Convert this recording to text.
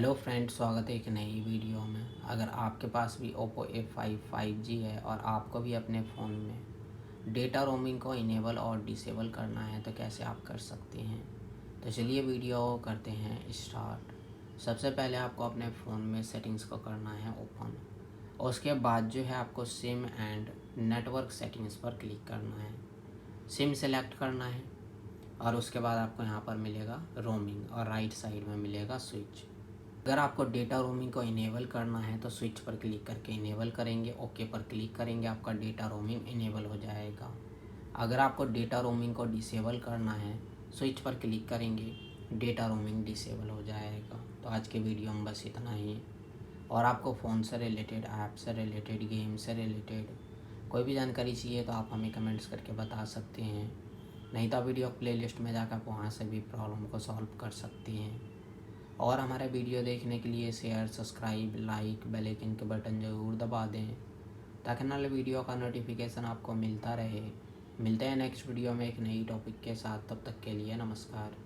Hello friends, स्वागत है एक नई वीडियो में। अगर आपके पास भी Oppo A5 5G है और आपको भी अपने फ़ोन में डेटा रोमिंग को इनेबल और डिसेबल करना है तो कैसे आप कर सकते हैं। तो चलिए वीडियो करते हैं स्टार्ट। सबसे पहले आपको अपने फ़ोन में सेटिंग्स को करना है ओपन, और उसके बाद जो है आपको सिम एंड नेटवर्क सेटिंग्स पर क्लिक करना है। सिम सेलेक्ट करना है और उसके बाद आपको यहाँ पर मिलेगा रोमिंग और राइट साइड में मिलेगा स्विच। अगर आपको डेटा रोमिंग को इनेबल करना है तो स्विच पर क्लिक करके इनेबल करेंगे, ओके पर क्लिक करेंगे, आपका डेटा रोमिंग इनेबल हो जाएगा। अगर आपको डेटा रोमिंग को डिसेबल करना है, स्विच पर क्लिक करेंगे, डेटा रोमिंग डिसेबल हो जाएगा। तो आज के वीडियो में बस इतना ही। और आपको फ़ोन से रिलेटेड, ऐप से रिलेटेड, गेम से रिलेटेड कोई भी जानकारी चाहिए तो आप हमें कमेंट्स करके बता सकते हैं। नहीं तो वीडियो प्लेलिस्ट में जाकर आप वहाँ से भी प्रॉब्लम को सॉल्व कर सकते हैं। और हमारे वीडियो देखने के लिए share, subscribe, like, bell icon के बटन ज़रूर दबा दें ताकि नए वीडियो का नोटिफिकेशन आपको मिलता रहे। मिलते हैं नेक्स्ट वीडियो में एक नई टॉपिक के साथ। तब तक के लिए नमस्कार।